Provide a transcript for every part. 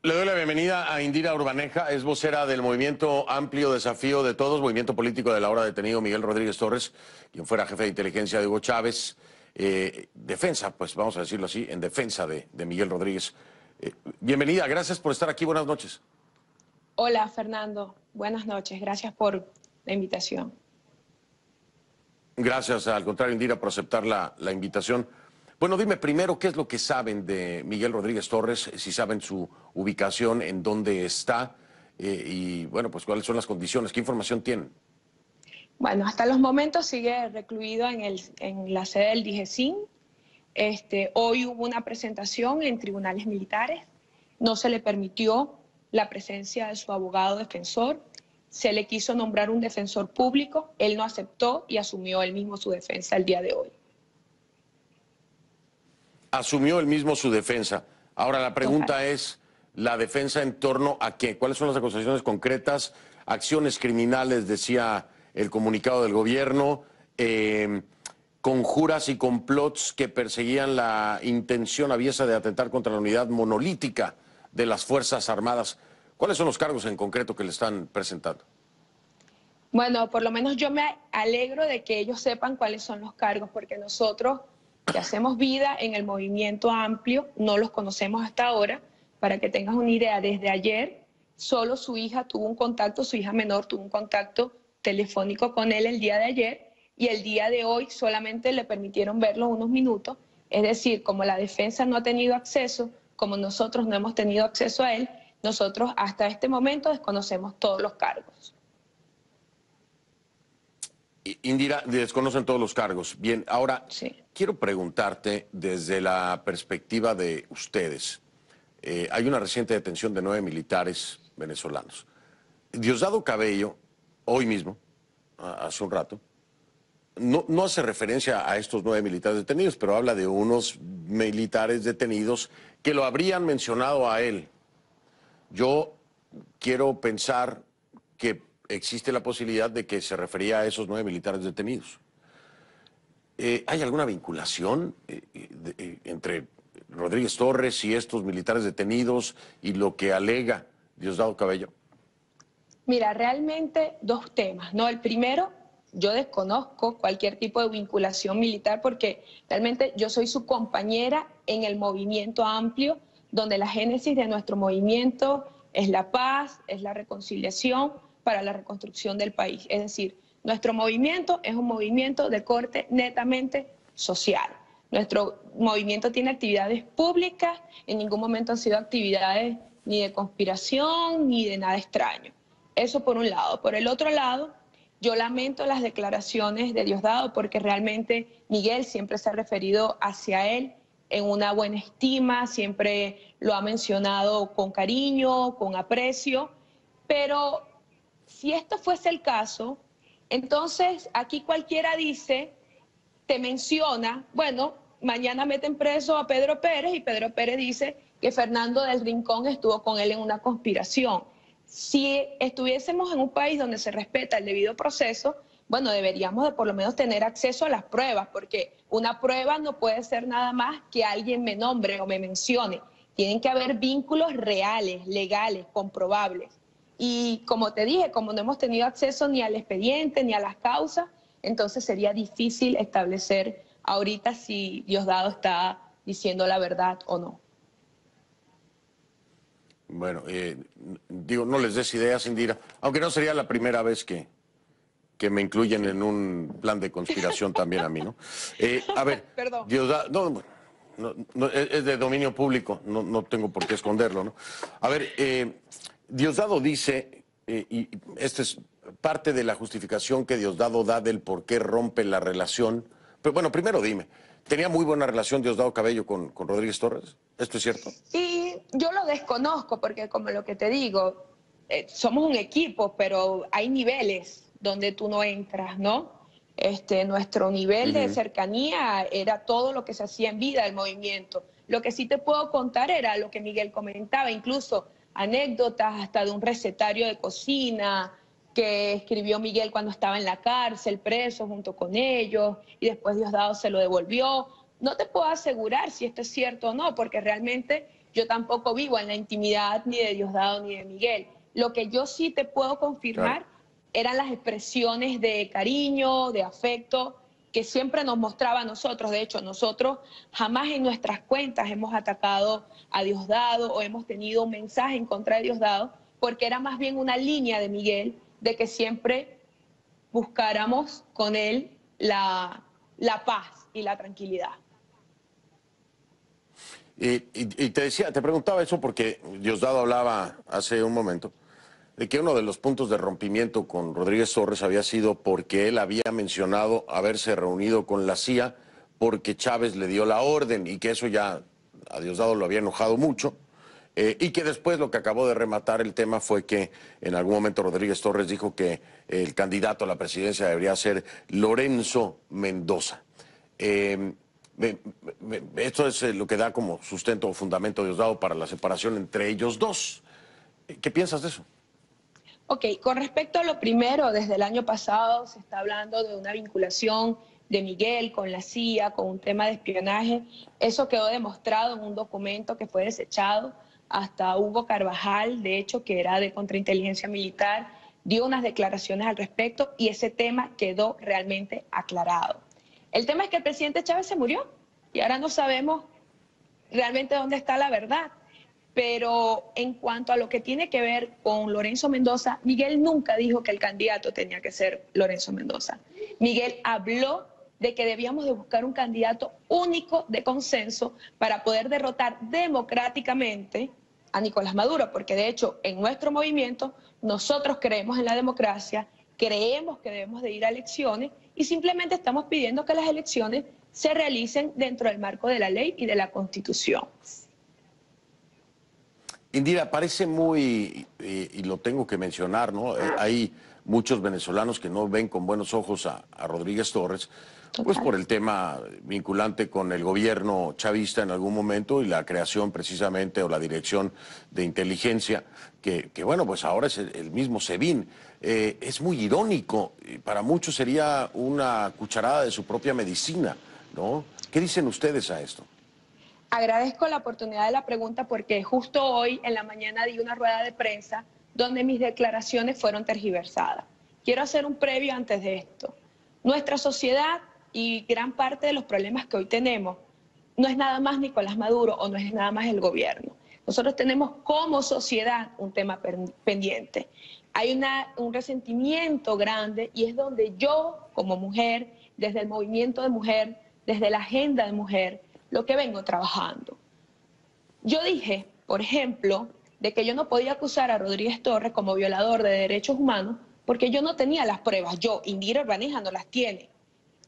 Le doy la bienvenida a Indira Urbaneja, es vocera del Movimiento Amplio Desafío de Todos, movimiento político del ahora detenido Miguel Rodríguez Torres, quien fuera jefe de inteligencia de Hugo Chávez. Defensa, pues vamos a decirlo así, en defensa de Miguel Rodríguez. Bienvenida, gracias por estar aquí, buenas noches. Hola, Fernando, buenas noches, gracias por la invitación. Gracias, al contrario, Indira, por aceptar la invitación. Bueno, dime primero qué es lo que saben de Miguel Rodríguez Torres, si saben su ubicación, en dónde está, y bueno, pues cuáles son las condiciones, qué información tienen. Bueno, hasta los momentos sigue recluido en la sede del DIGESIN. Hoy hubo una presentación en tribunales militares, no se le permitió la presencia de su abogado defensor, se le quiso nombrar un defensor público, él no aceptó y asumió él mismo su defensa el día de hoy. Asumió él mismo su defensa. Ahora la pregunta es, ¿la defensa en torno a qué? ¿Cuáles son las acusaciones concretas? Acciones criminales, decía el comunicado del gobierno, conjuras y complots que perseguían la intención aviesa de atentar contra la unidad monolítica de las Fuerzas Armadas. ¿Cuáles son los cargos en concreto que le están presentando? Bueno, por lo menos yo me alegro de que ellos sepan cuáles son los cargos, porque nosotros que hacemos vida en el movimiento amplio no los conocemos hasta ahora. Para que tengas una idea, desde ayer solo su hija tuvo un contacto, su hija menor tuvo un contacto telefónico con él el día de ayer, y el día de hoy solamente le permitieron verlo unos minutos. Es decir, como la defensa no ha tenido acceso, como nosotros no hemos tenido acceso a él, nosotros hasta este momento desconocemos todos los cargos. Indira, desconocen todos los cargos. Bien, ahora Sí. quiero preguntarte desde la perspectiva de ustedes. Hay una reciente detención de 9 militares venezolanos. Diosdado Cabello, hoy mismo, hace un rato, no hace referencia a estos 9 militares detenidos, pero habla de unos militares detenidos que lo habrían mencionado a él. Yo quiero pensar que existe la posibilidad de que se refería a esos 9 militares detenidos. ¿Hay alguna vinculación entre Rodríguez Torres y estos militares detenidos y lo que alega Diosdado Cabello? Mira, realmente dos temas, ¿no? El primero, yo desconozco cualquier tipo de vinculación militar porque realmente yo soy su compañera en el movimiento amplio, donde la génesis de nuestro movimiento es la paz, es la reconciliación para la reconstrucción del país. Es decir, nuestro movimiento es un movimiento de corte netamente social. Nuestro movimiento tiene actividades públicas, en ningún momento han sido actividades ni de conspiración ni de nada extraño. Eso por un lado. Por el otro lado, yo lamento las declaraciones de Diosdado porque realmente Miguel siempre se ha referido hacia él en una buena estima, siempre lo ha mencionado con cariño, con aprecio, pero si esto fuese el caso, entonces aquí cualquiera dice, te menciona, bueno, mañana meten preso a Pedro Pérez y Pedro Pérez dice que Fernando del Rincón estuvo con él en una conspiración. Si estuviésemos en un país donde se respeta el debido proceso, bueno, deberíamos de por lo menos tener acceso a las pruebas, porque una prueba no puede ser nada más que alguien me nombre o me mencione. Tienen que haber vínculos reales, legales, comprobables. Y como te dije, como no hemos tenido acceso ni al expediente ni a las causas, entonces sería difícil establecer ahorita si Diosdado está diciendo la verdad o no. Bueno, digo, no les des ideas, Indira, aunque no sería la primera vez que me incluyen en un plan de conspiración también a mí, ¿no? A ver, Perdón. Diosdado, es de dominio público, no tengo por qué esconderlo, ¿no? A ver, Diosdado dice, y esta es parte de la justificación que Diosdado da del por qué rompe la relación, pero bueno, primero dime, ¿tenía muy buena relación Diosdado Cabello con Rodríguez Torres? ¿Esto es cierto? Y yo lo desconozco porque como lo que te digo, somos un equipo, pero hay niveles donde tú no entras, ¿no? Nuestro nivel de cercanía era todo lo que se hacía en vida del movimiento. Lo que sí te puedo contar era lo que Miguel comentaba, incluso anécdotas hasta de un recetario de cocina que escribió Miguel cuando estaba en la cárcel, preso junto con ellos, y después Diosdado se lo devolvió. No te puedo asegurar si esto es cierto o no, porque realmente yo tampoco vivo en la intimidad ni de Diosdado ni de Miguel. Lo que yo sí te puedo confirmar eran las expresiones de cariño, de afecto, que siempre nos mostraba a nosotros. De hecho, nosotros jamás en nuestras cuentas hemos atacado a Diosdado o hemos tenido un mensaje en contra de Diosdado, porque era más bien una línea de Miguel de que siempre buscáramos con él la paz y la tranquilidad. Y te preguntaba eso porque Diosdado hablaba hace un momento de que uno de los puntos de rompimiento con Rodríguez Torres había sido porque él había mencionado haberse reunido con la CIA porque Chávez le dio la orden y que eso ya a Diosdado lo había enojado mucho. Y que después lo que acabó de rematar el tema fue que en algún momento Rodríguez Torres dijo que el candidato a la presidencia debería ser Lorenzo Mendoza. Esto es lo que da como sustento o fundamento Diosdado para la separación entre ellos dos. ¿Qué piensas de eso? Ok, con respecto a lo primero, desde el año pasado se está hablando de una vinculación de Miguel con la CIA, con un tema de espionaje. Eso quedó demostrado en un documento que fue desechado. Hasta Hugo Carvajal, de hecho, que era de contrainteligencia militar, dio unas declaraciones al respecto y ese tema quedó realmente aclarado. El tema es que el presidente Chávez se murió y ahora no sabemos realmente dónde está la verdad. Pero en cuanto a lo que tiene que ver con Lorenzo Mendoza, Miguel nunca dijo que el candidato tenía que ser Lorenzo Mendoza. Miguel habló de que debíamos de buscar un candidato único de consenso para poder derrotar democráticamente a Nicolás Maduro, porque de hecho en nuestro movimiento nosotros creemos en la democracia, creemos que debemos de ir a elecciones y simplemente estamos pidiendo que las elecciones se realicen dentro del marco de la ley y de la Constitución. Indira, parece muy, y lo tengo que mencionar, ¿no? Hay muchos venezolanos que no ven con buenos ojos a Rodríguez Torres, pues por el tema vinculante con el gobierno chavista en algún momento y la creación precisamente o la dirección de inteligencia, que bueno, pues ahora es el mismo SEBIN. Es muy irónico, y para muchos sería una cucharada de su propia medicina, ¿no? ¿Qué dicen ustedes a esto? Agradezco la oportunidad de la pregunta porque justo hoy en la mañana di una rueda de prensa donde mis declaraciones fueron tergiversadas. Quiero hacer un previo antes de esto. Nuestra sociedad y gran parte de los problemas que hoy tenemos no es nada más Nicolás Maduro o no es nada más el gobierno. Nosotros tenemos como sociedad un tema pendiente. Hay un resentimiento grande y es donde yo como mujer, desde el movimiento de mujer, desde la agenda de mujer, lo que vengo trabajando. Yo dije, por ejemplo, de que yo no podía acusar a Rodríguez Torres como violador de derechos humanos porque yo no tenía las pruebas. Yo, Indira Urbaneja, no las tiene.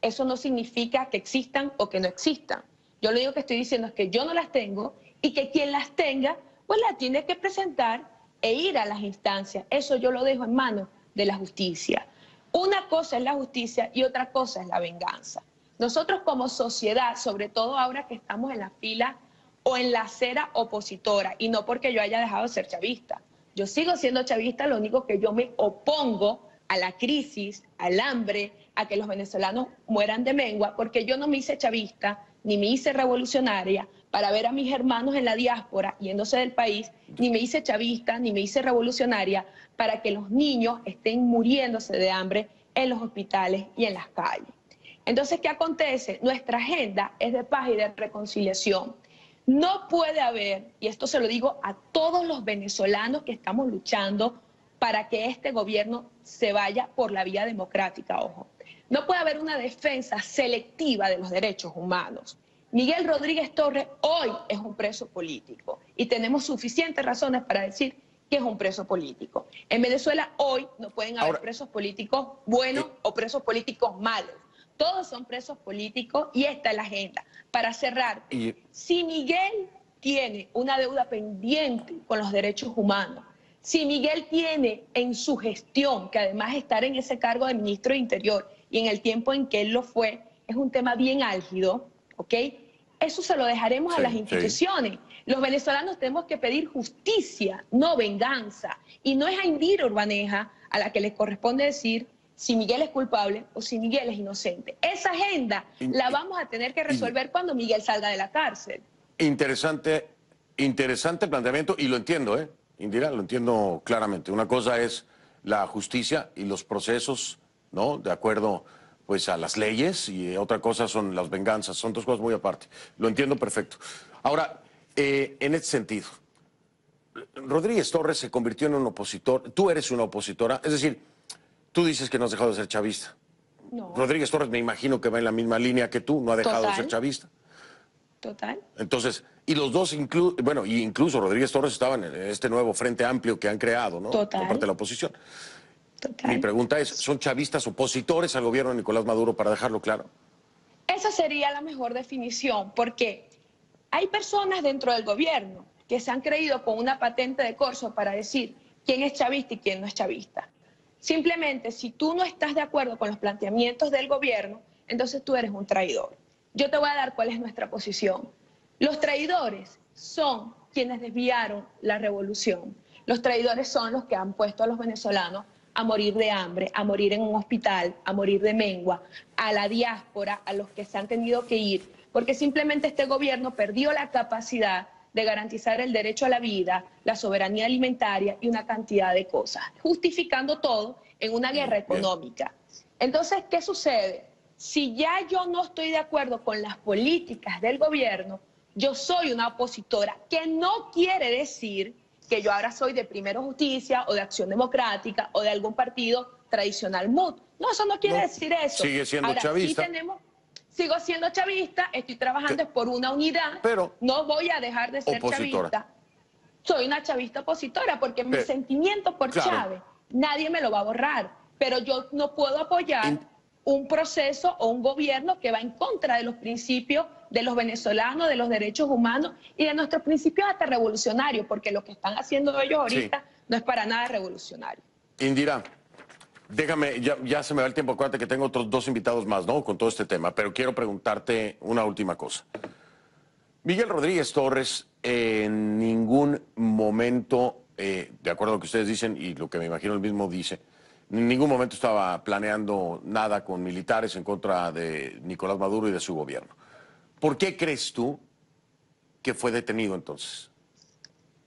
Eso no significa que existan o que no existan. Yo lo único que estoy diciendo es que yo no las tengo y que quien las tenga, pues las tiene que presentar e ir a las instancias. Eso yo lo dejo en manos de la justicia. Una cosa es la justicia y otra cosa es la venganza. Nosotros como sociedad, sobre todo ahora que estamos en la fila o en la acera opositora, y no porque yo haya dejado de ser chavista, yo sigo siendo chavista, lo único que yo me opongo a la crisis, al hambre, a que los venezolanos mueran de mengua, porque yo no me hice chavista, ni me hice revolucionaria para ver a mis hermanos en la diáspora yéndose del país, ni me hice chavista, ni me hice revolucionaria para que los niños estén muriéndose de hambre en los hospitales y en las calles. Entonces, ¿qué acontece? Nuestra agenda es de paz y de reconciliación. No puede haber, y esto se lo digo a todos los venezolanos que estamos luchando para que este gobierno se vaya por la vía democrática, ojo. No puede haber una defensa selectiva de los derechos humanos. Miguel Rodríguez Torres hoy es un preso político y tenemos suficientes razones para decir que es un preso político. En Venezuela hoy no pueden haber presos políticos buenos o presos políticos malos. Todos son presos políticos y esta es la agenda. Para cerrar, si Miguel tiene una deuda pendiente con los derechos humanos, si Miguel tiene en su gestión, que además estar en ese cargo de ministro de Interior y en el tiempo en que él lo fue, es un tema bien álgido, ¿ok? Eso se lo dejaremos a las instituciones. Los venezolanos tenemos que pedir justicia, no venganza. Y no es a Indira Urbaneja a la que le corresponde decir si Miguel es culpable o si Miguel es inocente. Esa agenda la vamos a tener que resolver cuando Miguel salga de la cárcel. Interesante Interesante planteamiento y lo entiendo, Indira, lo entiendo claramente. Una cosa es la justicia y los procesos, ¿no? De acuerdo, pues, a las leyes y otra cosa son las venganzas. Son dos cosas muy aparte. Lo entiendo perfecto. Ahora, en este sentido, Rodríguez Torres se convirtió en un opositor. Tú eres una opositora. Es decir, tú dices que no has dejado de ser chavista. No, Rodríguez Torres me imagino que va en la misma línea que tú. No ha dejado de ser chavista. total. Entonces, y los dos, bueno, y incluso Rodríguez Torres estaban en este nuevo frente amplio que han creado, ¿no? Por parte de la oposición. Mi pregunta es, ¿son chavistas opositores al gobierno de Nicolás Maduro, para dejarlo claro? Esa sería la mejor definición, porque hay personas dentro del gobierno que se han creído con una patente de corso para decir quién es chavista y quién no es chavista. Simplemente, si tú no estás de acuerdo con los planteamientos del gobierno, entonces tú eres un traidor. Yo te voy a dar cuál es nuestra posición. Los traidores son quienes desviaron la revolución. Los traidores son los que han puesto a los venezolanos a morir de hambre, a morir en un hospital, a morir de mengua, a la diáspora, a los que se han tenido que ir, porque simplemente este gobierno perdió la capacidad de garantizar el derecho a la vida, la soberanía alimentaria y una cantidad de cosas, justificando todo en una guerra económica. Entonces, ¿qué sucede? Si ya yo no estoy de acuerdo con las políticas del gobierno, yo soy una opositora, que no quiere decir que yo ahora soy de Primero Justicia o de Acción Democrática o de algún partido tradicional MUD. No, eso no quiere decir eso. Sigue siendo ahora, chavista. Sí sigo siendo chavista, estoy trabajando por una unidad, pero no voy a dejar de ser chavista. Soy una chavista opositora porque mi sentimiento por Chávez nadie me lo va a borrar, pero yo no puedo apoyar un proceso o un gobierno que va en contra de los principios de los venezolanos, de los derechos humanos y de nuestros principios hasta revolucionarios, porque lo que están haciendo ellos ahorita no es para nada revolucionario. Indira, déjame, ya se me va el tiempo, acuérdate que tengo otros dos invitados más, ¿no? Con todo este tema, pero quiero preguntarte una última cosa. Miguel Rodríguez Torres en ningún momento, de acuerdo a lo que ustedes dicen y lo que me imagino él mismo dice, en ningún momento estaba planeando nada con militares en contra de Nicolás Maduro y de su gobierno. ¿Por qué crees tú que fue detenido entonces?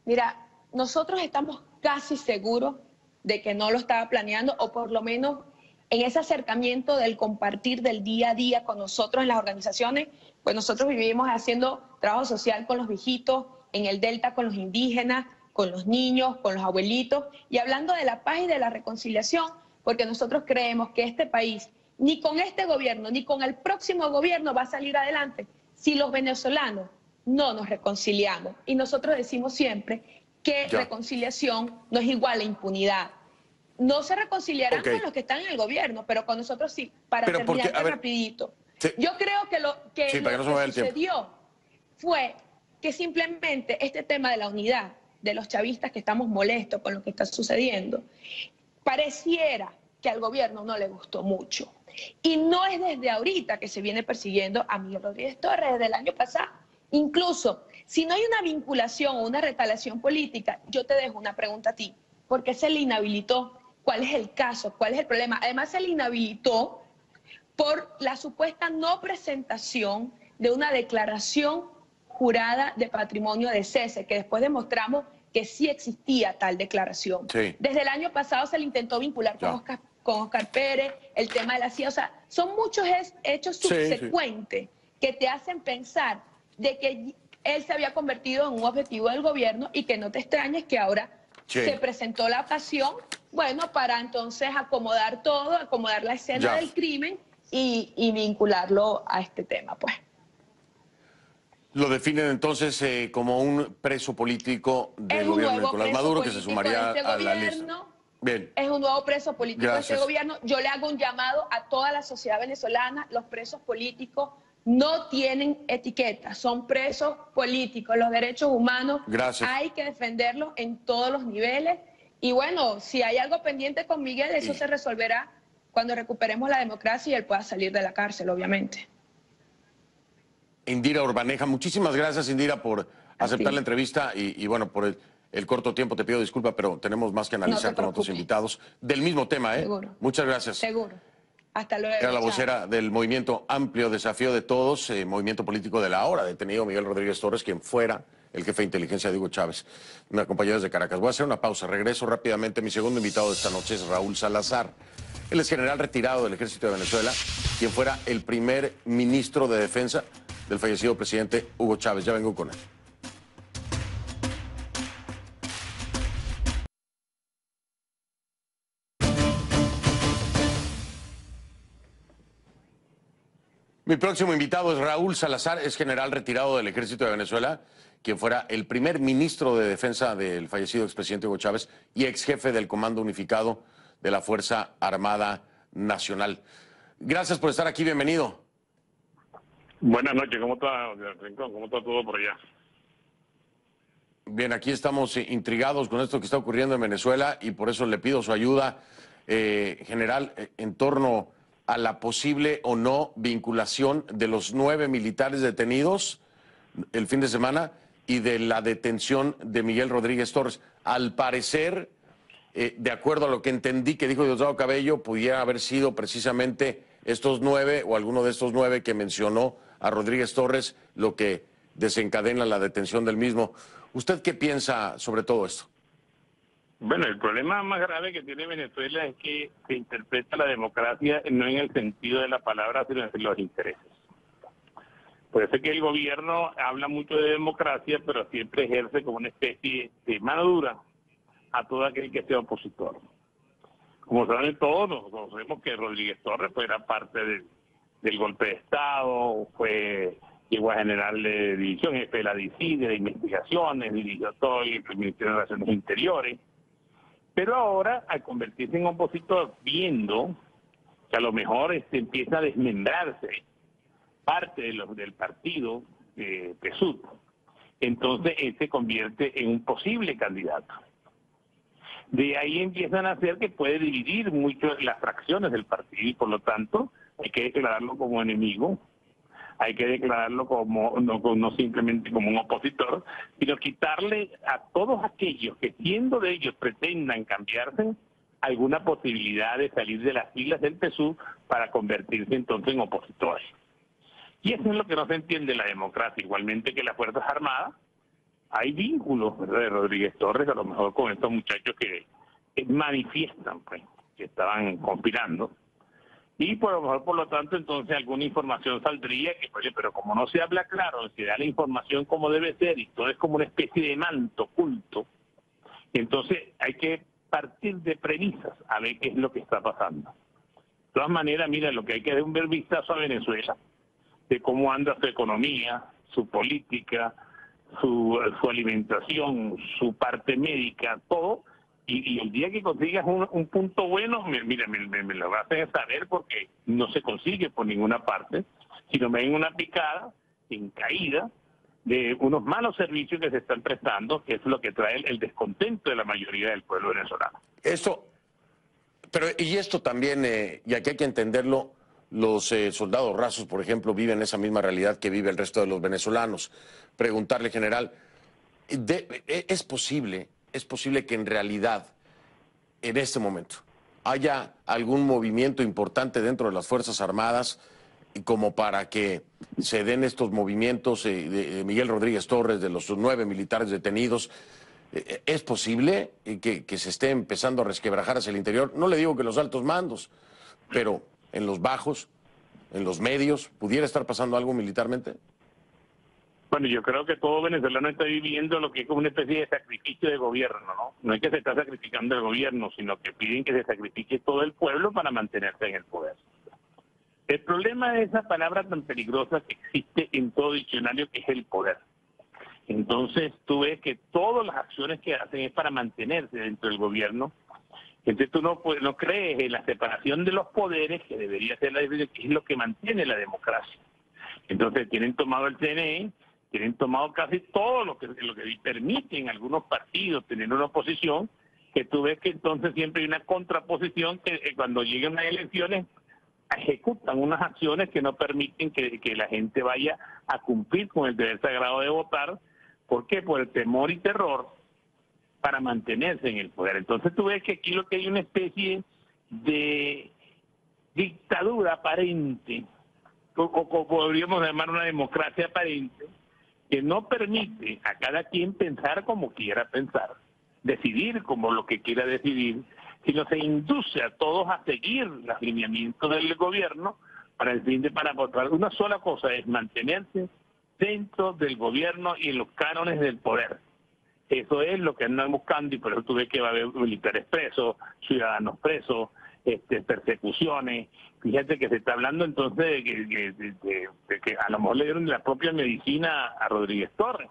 Mira, nosotros estamos casi seguros de que no lo estaba planeando, o por lo menos en ese acercamiento del compartir del día a día con nosotros en las organizaciones, pues nosotros vivimos haciendo trabajo social con los viejitos, en el Delta con los indígenas, con los niños, con los abuelitos, y hablando de la paz y de la reconciliación, porque nosotros creemos que este país, ni con este gobierno, ni con el próximo gobierno va a salir adelante si los venezolanos no nos reconciliamos. Y nosotros decimos siempre que reconciliación no es igual a impunidad. No se reconciliarán con los que están en el gobierno, pero con nosotros sí. Para terminar rapidito. Yo creo que lo que sucedió fue que simplemente este tema de la unidad de los chavistas, que estamos molestos con lo que está sucediendo, pareciera que al gobierno no le gustó mucho. Y no es desde ahorita que se viene persiguiendo a Miguel Rodríguez Torres, desde el año pasado. Incluso, si no hay una vinculación o una retaliación política, yo te dejo una pregunta a ti. ¿Por qué se le inhabilitó? ¿Cuál es el caso? ¿Cuál es el problema? Además, se le inhabilitó por la supuesta no presentación de una declaración jurada de patrimonio de cese, que después demostramos que sí existía tal declaración. Desde el año pasado se le intentó vincular con Oscar Pérez, el tema de la CIA. O sea, son muchos hechos subsecuentes que te hacen pensar de que él se había convertido en un objetivo del gobierno y que no te extrañes que ahora se presentó la ocasión, bueno, para entonces acomodar todo, acomodar la escena del crimen y vincularlo a este tema, pues. Lo definen entonces como un preso político del gobierno de Nicolás Maduro que se sumaría a la lista. Bien. Es un nuevo preso político de este gobierno. Yo le hago un llamado a toda la sociedad venezolana. Los presos políticos no tienen etiqueta, son presos políticos. Los derechos humanos hay que defenderlos en todos los niveles. Y bueno, si hay algo pendiente con Miguel, eso se resolverá cuando recuperemos la democracia y él pueda salir de la cárcel, obviamente. Indira Urbaneja, muchísimas gracias, Indira, por aceptar la entrevista y bueno, por el corto tiempo te pido disculpas, pero tenemos más que analizar con otros invitados del mismo tema, ¿eh? Seguro. Muchas gracias. Seguro. Hasta luego. Era la vocera del movimiento Amplio Desafío de Todos, movimiento político de la ahora detenido Miguel Rodríguez Torres, quien fuera el jefe de inteligencia de Hugo Chávez. Me acompañó desde Caracas. Voy a hacer una pausa, regreso rápidamente. Mi segundo invitado de esta noche es Raúl Salazar. Él es general retirado del Ejército de Venezuela, quien fuera el primer ministro de Defensa del fallecido presidente Hugo Chávez. Ya vengo con él. Mi próximo invitado es Raúl Salazar, es general retirado del Ejército de Venezuela, quien fuera el primer ministro de Defensa del fallecido expresidente Hugo Chávez y ex jefe del Comando Unificado de la Fuerza Armada Nacional. Gracias por estar aquí, bienvenido. Buenas noches, ¿cómo está, Rincón? ¿Cómo está todo por allá? Bien, aquí estamos intrigados con esto que está ocurriendo en Venezuela y por eso le pido su ayuda, general, en torno a la posible o no vinculación de los 9 militares detenidos el fin de semana y de la detención de Miguel Rodríguez Torres. Al parecer, de acuerdo a lo que entendí que dijo Diosdado Cabello, pudiera haber sido precisamente estos 9 o alguno de estos 9 que mencionó a Rodríguez Torres lo que desencadena la detención del mismo. ¿Usted qué piensa sobre todo esto? Bueno, el problema más grave que tiene Venezuela es que se interpreta la democracia no en el sentido de la palabra, sino en los intereses. Por eso es que el gobierno habla mucho de democracia, pero siempre ejerce como una especie de mano dura a todo aquel que sea opositor. Como saben todos, nosotros sabemos que Rodríguez Torres era parte del golpe de Estado, llegó a general de división, jefe de la DICI, de investigaciones, dirigió todo el Ministerio de Relaciones Interiores. Pero ahora, al convertirse en opositor, viendo que a lo mejor empieza a desmembrarse parte del partido PSUV, entonces se convierte en un posible candidato. De ahí empiezan a hacer que puede dividir mucho las fracciones del partido y por lo tanto hay que declararlo como enemigo. Hay que declararlo como no simplemente como un opositor, sino quitarle a todos aquellos que siendo de ellos pretendan cambiarse alguna posibilidad de salir de las filas del PSUV para convertirse entonces en opositores. Y eso es lo que no se entiende en la democracia, igualmente que las Fuerzas Armadas. Hay vínculos, ¿verdad?, de Rodríguez Torres, a lo mejor con estos muchachos que manifiestan pues, que estaban conspirando. Y por lo mejor, por lo tanto, entonces alguna información saldría que, oye, pero como no se habla claro, se da la información como debe ser y todo es como una especie de manto oculto, entonces hay que partir de premisas a ver qué es lo que está pasando. De todas maneras, mira, lo que hay que dar un ver vistazo a Venezuela, de cómo anda su economía, su política, su alimentación, su parte médica, todo. Y el día que consigas un punto bueno, mira, me lo vas a hacer saber porque no se consigue por ninguna parte, sino me ven una picada en caída de unos malos servicios que se están prestando, que es lo que trae el descontento de la mayoría del pueblo venezolano. Y esto también, y aquí hay que entenderlo, los soldados rasos, por ejemplo, viven esa misma realidad que vive el resto de los venezolanos. Preguntarle, general, ¿es posible que en realidad, en este momento, haya algún movimiento importante dentro de las Fuerzas Armadas como para que se den estos movimientos de Miguel Rodríguez Torres, de los 9 militares detenidos? ¿Es posible que se esté empezando a resquebrajar hacia el interior? No le digo que los altos mandos, pero en los bajos, en los medios, ¿pudiera estar pasando algo militarmente? Bueno, yo creo que todo venezolano está viviendo lo que es como una especie de sacrificio de gobierno, ¿no? No es que se está sacrificando el gobierno, sino que piden que se sacrifique todo el pueblo para mantenerse en el poder. El problema es esa palabra tan peligrosa que existe en todo diccionario, que es el poder. Entonces tú ves que todas las acciones que hacen es para mantenerse dentro del gobierno. Entonces tú no crees en la separación de los poderes, que debería ser que es lo que mantiene la democracia. Entonces tienen tomado el CNE, tienen tomado casi todo lo que permiten algunos partidos tener una oposición, que tú ves que entonces siempre hay una contraposición que cuando lleguen las elecciones ejecutan unas acciones que no permiten que la gente vaya a cumplir con el deber sagrado de votar. ¿Por qué? Por el temor y terror para mantenerse en el poder. Entonces tú ves que aquí lo que hay una especie de dictadura aparente, o podríamos llamar una democracia aparente, que no permite a cada quien pensar como quiera pensar, decidir como lo que quiera decidir, sino se induce a todos a seguir los lineamientos del gobierno para el fin de para votar. Una sola cosa es mantenerse dentro del gobierno y en los cánones del poder. Eso es lo que andan buscando y por eso tú ves que va a haber militares presos, ciudadanos presos, persecuciones. Fíjate que se está hablando entonces de que a lo mejor le dieron la propia medicina a Rodríguez Torres,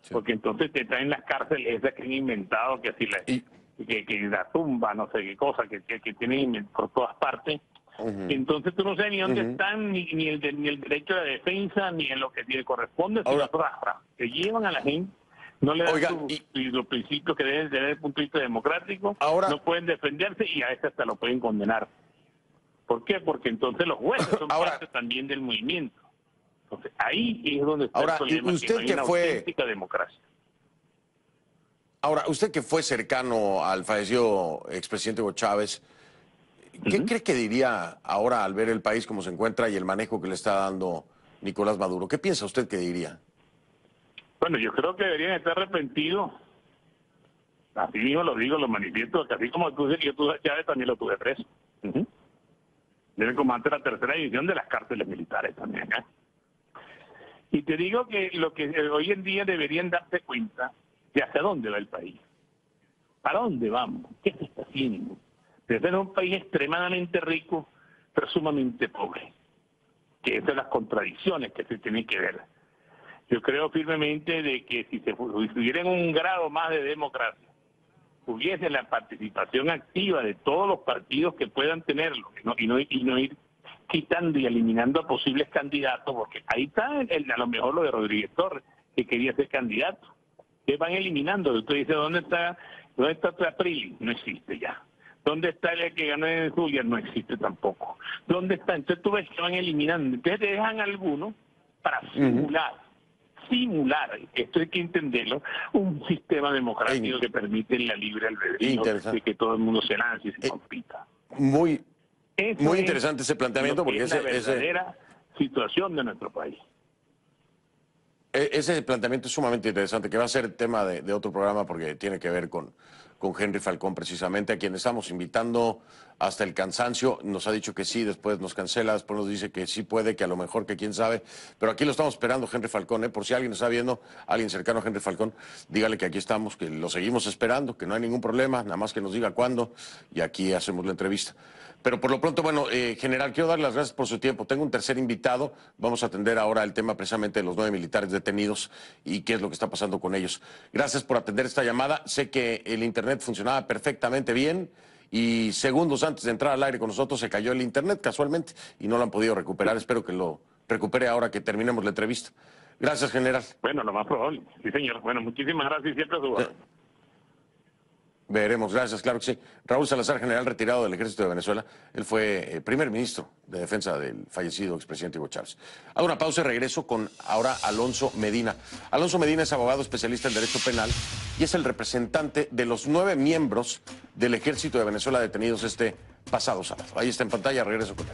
sí, porque entonces te traen las cárceles esas que han inventado, que así que la tumba, no sé qué cosa, que tienen por todas partes. Entonces tú no sabes ni dónde están, ni el derecho a la defensa, ni en lo que le corresponde, sino que llevan a la gente. No le dan los principios que deben tener desde el punto de vista democrático, no pueden defenderse y a hasta lo pueden condenar. ¿Por qué? Porque entonces los jueces son parte también del movimiento. Entonces ahí es donde está el problema, usted que no hay una auténtica democracia. Ahora, usted que fue cercano al fallecido expresidente Hugo Chávez, ¿qué cree que diría ahora al ver el país como se encuentra y el manejo que le está dando Nicolás Maduro? ¿Qué piensa usted que diría? Bueno, yo creo que deberían estar arrepentidos. Así mismo lo digo, lo manifiesto, que así como tú dices que yo tuve Chávez, también lo tuve preso. Debe comandar la tercera división de las cárceles militares también. Y te digo que lo que hoy en día deberían darse cuenta de hacia dónde va el país. ¿Para dónde vamos? ¿Qué se está haciendo? Debe ser un país extremadamente rico, pero sumamente pobre. Que esas son las contradicciones que se tienen que ver. Yo creo firmemente de que si se hubiera un grado más de democracia, hubiese la participación activa de todos los partidos que puedan tenerlo, y no ir quitando y eliminando a posibles candidatos, porque ahí está a lo mejor lo de Rodríguez Torres, que quería ser candidato. Que van eliminando. Usted dice, ¿dónde está Aprile? No existe ya. ¿Dónde está el que ganó en Zulia? No existe tampoco. ¿Dónde está? Entonces tú ves que van eliminando. Entonces te dejan algunos para simular, esto hay que entenderlo, un sistema democrático que permite la libre albedrío, de que todo el mundo se lance y se compita. Muy interesante ese planteamiento, porque es la verdadera situación de nuestro país. Ese planteamiento es sumamente interesante, que va a ser tema de otro programa porque tiene que ver con Henry Falcón, precisamente, a quien estamos invitando hasta el cansancio. Nos ha dicho que sí, después nos cancela, después nos dice que sí puede, que a lo mejor, que quién sabe. Pero aquí lo estamos esperando, Henry Falcón, por si alguien está viendo, alguien cercano a Henry Falcón, dígale que aquí estamos, que lo seguimos esperando, que no hay ningún problema, nada más que nos diga cuándo y aquí hacemos la entrevista. Pero por lo pronto, bueno, general, quiero darle las gracias por su tiempo. Tengo un tercer invitado. Vamos a atender ahora el tema precisamente de los 9 militares detenidos y qué es lo que está pasando con ellos. Gracias por atender esta llamada. Sé que el internet funcionaba perfectamente bien y segundos antes de entrar al aire con nosotros se cayó el internet casualmente y no lo han podido recuperar. Espero que lo recupere ahora que terminemos la entrevista. Gracias, general. Bueno, lo más probable. Sí, señor. Bueno, muchísimas gracias y siempre a su orden. Veremos, gracias, claro que sí. Raúl Salazar, general retirado del Ejército de Venezuela. Él fue primer ministro de Defensa del fallecido expresidente Hugo Chávez. Hago una pausa y regreso con ahora Alonso Medina. Alonso Medina es abogado especialista en Derecho Penal y es el representante de los 9 miembros del Ejército de Venezuela detenidos este pasado sábado. Ahí está en pantalla, regreso con él.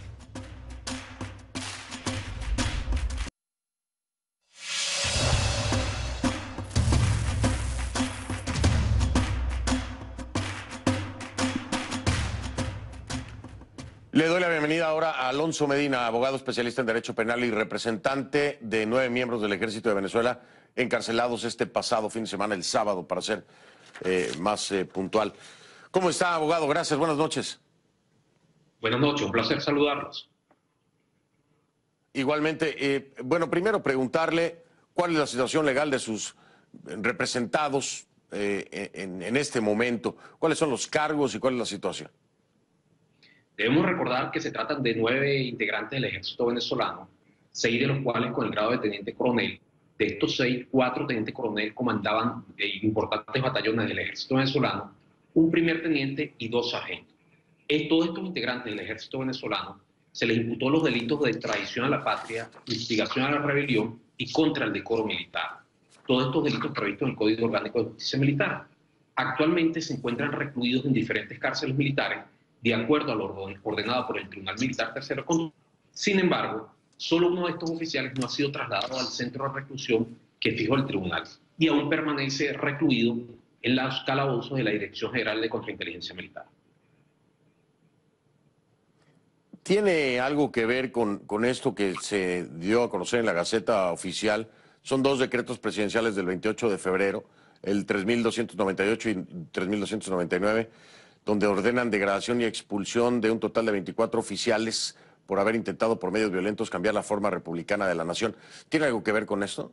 Le doy la bienvenida ahora a Alonso Medina, abogado especialista en Derecho Penal y representante de 9 miembros del Ejército de Venezuela encarcelados este pasado fin de semana, el sábado, para ser más puntual. ¿Cómo está, abogado? Gracias, buenas noches. Buenas noches, un placer saludarlos. Igualmente, bueno, primero preguntarle cuál es la situación legal de sus representados en este momento, cuáles son los cargos y cuál es la situación. Debemos recordar que se tratan de 9 integrantes del ejército venezolano, 6 de los cuales con el grado de teniente coronel. De estos 6, 4 teniente coronel comandaban importantes batallones del ejército venezolano, un primer teniente y 2 sargentos. Todos estos integrantes del ejército venezolano se les imputó los delitos de traición a la patria, instigación a la rebelión y contra el decoro militar. Todos estos delitos previstos en el Código Orgánico de Justicia Militar. Actualmente se encuentran recluidos en diferentes cárceles militares de acuerdo a lo ordenado por el Tribunal Militar Tercero. Sin embargo, solo uno de estos oficiales no ha sido trasladado al centro de reclusión que fijó el tribunal y aún permanece recluido en los calabozos de la Dirección General de Contrainteligencia Militar. ¿Tiene algo que ver con esto que se dio a conocer en la Gaceta Oficial? Son dos decretos presidenciales del 28 de febrero, el 3298 y 3299, donde ordenan degradación y expulsión de un total de 24 oficiales por haber intentado por medios violentos cambiar la forma republicana de la nación. ¿Tiene algo que ver con esto?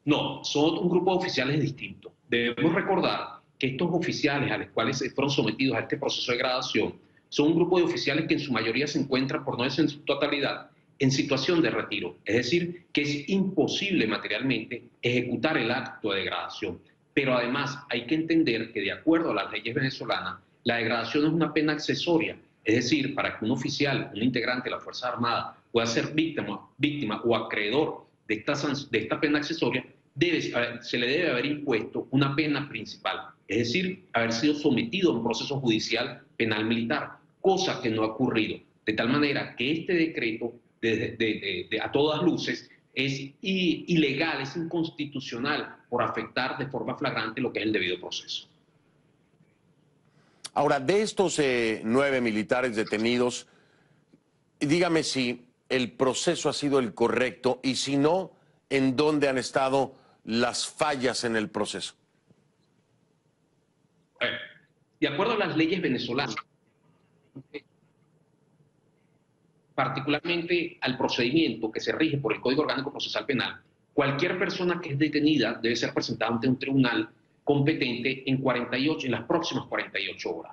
No, son un grupo de oficiales distintos. Debemos recordar que estos oficiales a los cuales se fueron sometidos a este proceso de degradación son un grupo de oficiales que en su mayoría se encuentran, por no decir en su totalidad, en situación de retiro. Es decir, que es imposible materialmente ejecutar el acto de degradación. Pero además hay que entender que de acuerdo a las leyes venezolanas, la degradación es una pena accesoria. Es decir, para que un oficial, un integrante de las Fuerzas Armadas pueda ser víctima o acreedor de esta pena accesoria, se le debe haber impuesto una pena principal. Es decir, haber sido sometido a un proceso judicial penal militar, cosa que no ha ocurrido. De tal manera que este decreto, a todas luces, es ilegal, es inconstitucional por afectar de forma flagrante lo que es el debido proceso. Ahora, de estos 9 militares detenidos, dígame si el proceso ha sido el correcto y si no, ¿en dónde han estado las fallas en el proceso? De acuerdo a las leyes venezolanas, particularmente al procedimiento que se rige por el Código Orgánico Procesal Penal, cualquier persona que es detenida debe ser presentada ante un tribunal competente en las próximas 48 horas.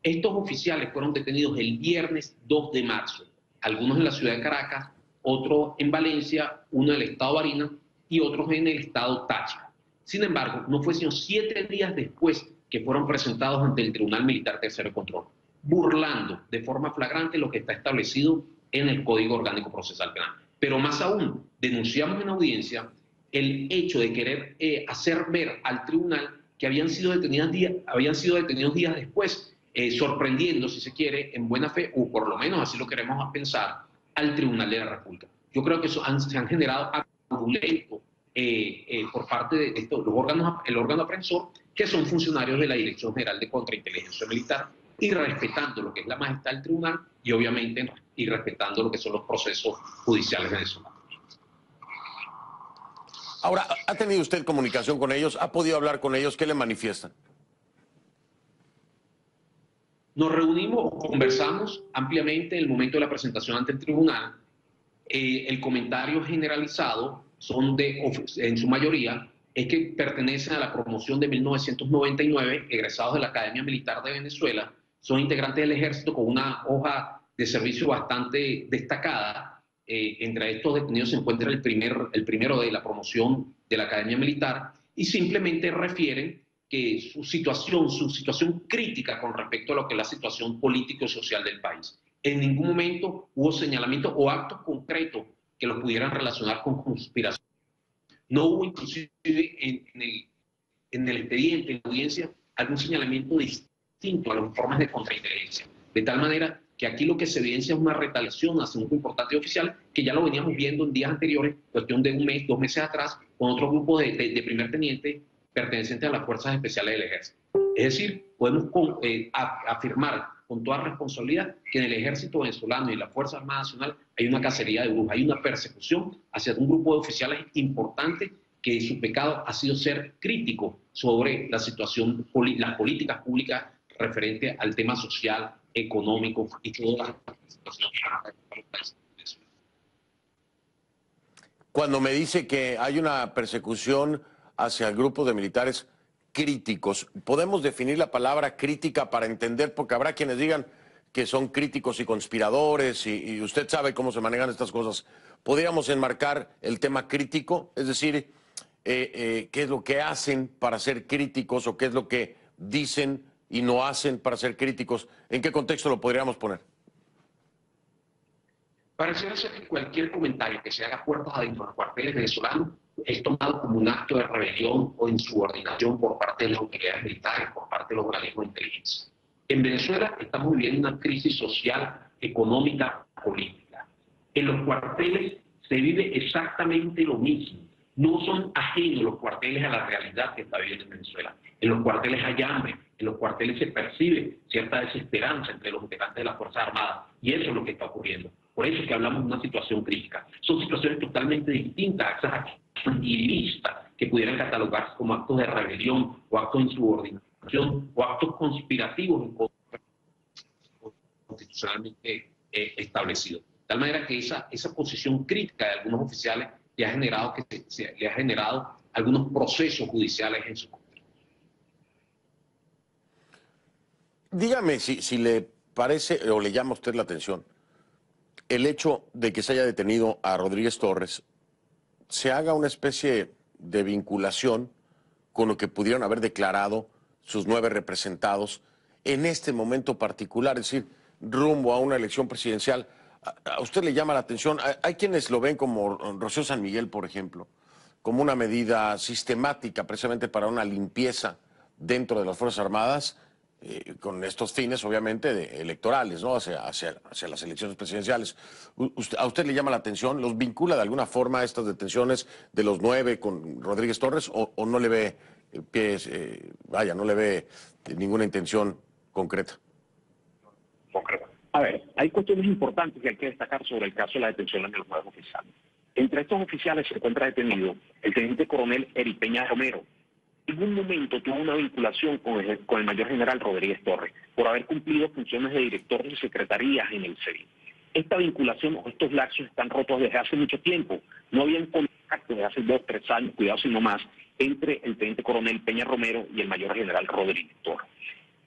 Estos oficiales fueron detenidos el viernes 2 de marzo, algunos en la ciudad de Caracas, otros en Valencia, uno en el estado Barinas y otros en el estado Táchira. Sin embargo, no fue sino 7 días después que fueron presentados ante el Tribunal Militar Tercero Control, burlando de forma flagrante lo que está establecido en el Código Orgánico Procesal Penal. Pero más aún, denunciamos en audiencia el hecho de querer hacer ver al tribunal que habían sido detenidos días después, sorprendiendo, si se quiere, en buena fe, o por lo menos así lo queremos pensar, al Tribunal de la República. Yo creo que se han generado actos violentos por parte de el órgano aprensor, que son funcionarios de la Dirección General de Contrainteligencia Militar, y respetando lo que es la majestad del tribunal y obviamente y respetando lo que son los procesos judiciales venezolanos. Ahora, ¿ha tenido usted comunicación con ellos? ¿Ha podido hablar con ellos? ¿Qué le manifiestan? Nos reunimos, conversamos ampliamente en el momento de la presentación ante el tribunal. El comentario generalizado en su mayoría, es que pertenecen a la promoción de 1999, egresados de la Academia Militar de Venezuela, son integrantes del Ejército con una hoja de servicio bastante destacada. Entre estos detenidos se encuentra el primero de la promoción de la Academia Militar, y simplemente refieren que su situación crítica con respecto a lo que es la situación política y social del país. En ningún momento hubo señalamientos o actos concretos que los pudieran relacionar con conspiración. No hubo inclusive en el expediente, en la audiencia, algún señalamiento distinto a los informes de contrainteligencia. De tal manera que aquí lo que se evidencia es una retaliación hacia un grupo importante oficial, que ya lo veníamos viendo en días anteriores, cuestión de un mes, 2 meses atrás, con otro grupo de primer teniente pertenecientes a las Fuerzas Especiales del Ejército. Es decir, podemos afirmar con toda responsabilidad que en el Ejército venezolano y en la Fuerza Armada Nacional hay una cacería de brujas, hay una persecución hacia un grupo de oficiales importante que su pecado ha sido ser crítico sobre la situación, las políticas públicas referente al tema social, económico y todas las situaciones. Cuando me dice que hay una persecución hacia grupos de militares críticos, ¿podemos definir la palabra crítica para entender? Porque habrá quienes digan que son críticos y conspiradores y usted sabe cómo se manejan estas cosas. ¿Podríamos enmarcar el tema crítico? Es decir, ¿qué es lo que hacen para ser críticos o qué es lo que dicen y no hacen para ser críticos? ¿En qué contexto lo podríamos poner? Pareciera ser que cualquier comentario que se haga puertas adentro de los cuarteles venezolanos es tomado como un acto de rebelión o insubordinación por parte de las autoridades militares, por parte de los organismos de inteligencia. En Venezuela estamos viviendo una crisis social, económica, política. En los cuarteles se vive exactamente lo mismo. No son ajenos los cuarteles a la realidad que está viviendo en Venezuela. En los cuarteles hay hambre, en los cuarteles se percibe cierta desesperanza entre los integrantes de las Fuerzas Armadas, y eso es lo que está ocurriendo. Por eso es que hablamos de una situación crítica. Son situaciones totalmente distintas a esas acciones ilícitas que pudieran catalogarse como actos de rebelión o actos de insubordinación o actos conspirativos en contra constitucionalmente establecidos. De tal manera que esa posición crítica de algunos oficiales le ha generado algunos procesos judiciales en su contra. Dígame si le parece o le llama a usted la atención el hecho de que se haya detenido a Rodríguez Torres, se haga una especie de vinculación con lo que pudieron haber declarado sus 9 representados en este momento particular, es decir, rumbo a una elección presidencial. ¿A usted le llama la atención? Hay quienes lo ven como Rocío San Miguel, por ejemplo, como una medida sistemática precisamente para una limpieza dentro de las Fuerzas Armadas, con estos fines, obviamente, electorales, ¿no? Hacia las elecciones presidenciales. ¿A usted le llama la atención? ¿Los vincula de alguna forma a estas detenciones de los 9 con Rodríguez Torres o no le ve pies, no le ve ninguna intención concreta? A ver, hay cuestiones importantes que hay que destacar sobre el caso de la detención de los 9 oficiales. Entre estos oficiales se encuentra detenido el teniente coronel Eric Peña Romero. En un momento tuvo una vinculación con el mayor general Rodríguez Torres por haber cumplido funciones de director de secretarías en el CERI. Esta vinculación o estos lazos están rotos desde hace mucho tiempo. No habían contacto desde hace 2 o 3 años, cuidado si no más, entre el teniente coronel Peña Romero y el mayor general Rodríguez Torres.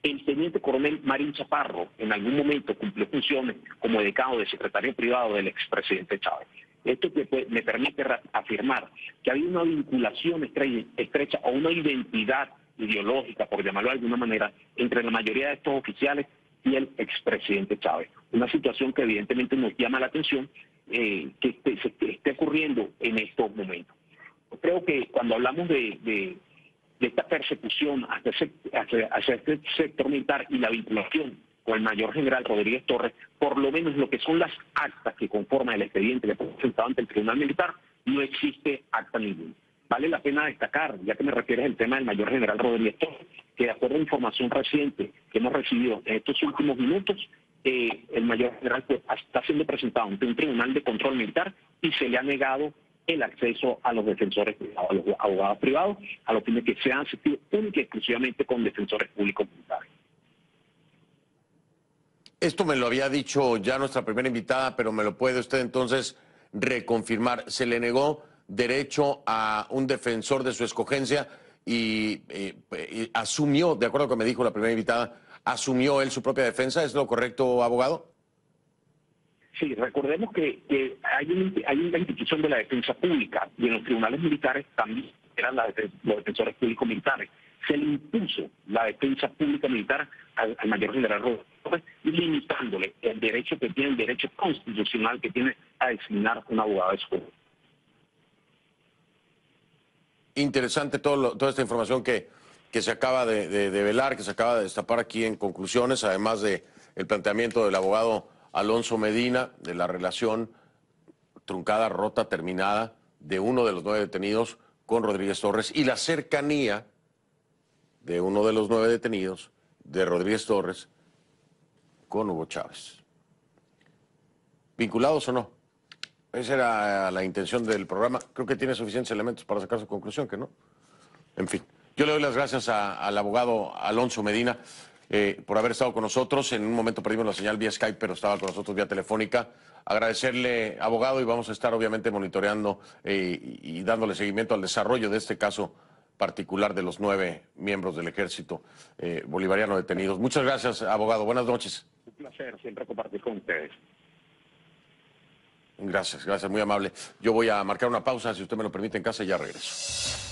El teniente coronel Marín Chaparro en algún momento cumplió funciones como decano de secretario privado del expresidente Chávez. Esto me permite afirmar que había una vinculación estrecha o una identidad ideológica, por llamarlo de alguna manera, entre la mayoría de estos oficiales y el expresidente Chávez. Una situación que evidentemente nos llama la atención que esté ocurriendo en estos momentos. Creo que cuando hablamos de esta persecución hacia este sector militar y la vinculación con el mayor general Rodríguez Torres, por lo menos lo que son las actas que conforman el expediente que fue presentado ante el Tribunal Militar, no existe acta ninguna. Vale la pena destacar, ya que me refieres al tema del mayor general Rodríguez Torres, que de acuerdo a información reciente que hemos recibido en estos últimos minutos, el mayor general está siendo presentado ante un tribunal de control militar y se le ha negado el acceso a los defensores privados, a los abogados privados, a los fines que sean asistidos única y exclusivamente con defensores públicos militares. Esto me lo había dicho ya nuestra primera invitada, pero me lo puede usted entonces reconfirmar. Se le negó derecho a un defensor de su escogencia y asumió, de acuerdo con lo que me dijo la primera invitada, asumió él su propia defensa. ¿Es lo correcto, abogado? Sí, recordemos que hay una institución de la defensa pública y en los tribunales militares también eran los defensores públicos militares. Se le impuso la defensa pública militar al mayor general Rodríguez Torres, limitándole el derecho que tiene, el derecho constitucional que tiene a designar un abogado de su. Interesante toda esta información que se acaba de velar, que se acaba de destapar aquí en conclusiones, además del planteamiento del abogado Alonso Medina, de la relación truncada, rota, terminada de uno de los 9 detenidos con Rodríguez Torres y la cercanía de uno de los 9 detenidos de Rodríguez Torres con Hugo Chávez. ¿Vinculados o no? Esa era la intención del programa. Creo que tiene suficientes elementos para sacar su conclusión, que no. En fin, yo le doy las gracias al abogado Alonso Medina por haber estado con nosotros. En un momento perdimos la señal vía Skype, pero estaba con nosotros vía telefónica. Agradecerle, abogado, y vamos a estar obviamente monitoreando y dándole seguimiento al desarrollo de este caso particular de los 9 miembros del ejército bolivariano detenidos. Muchas gracias, abogado. Buenas noches. Un placer siempre compartir con ustedes. Gracias, muy amable. Yo voy a marcar una pausa, si usted me lo permite, en casa y ya regreso.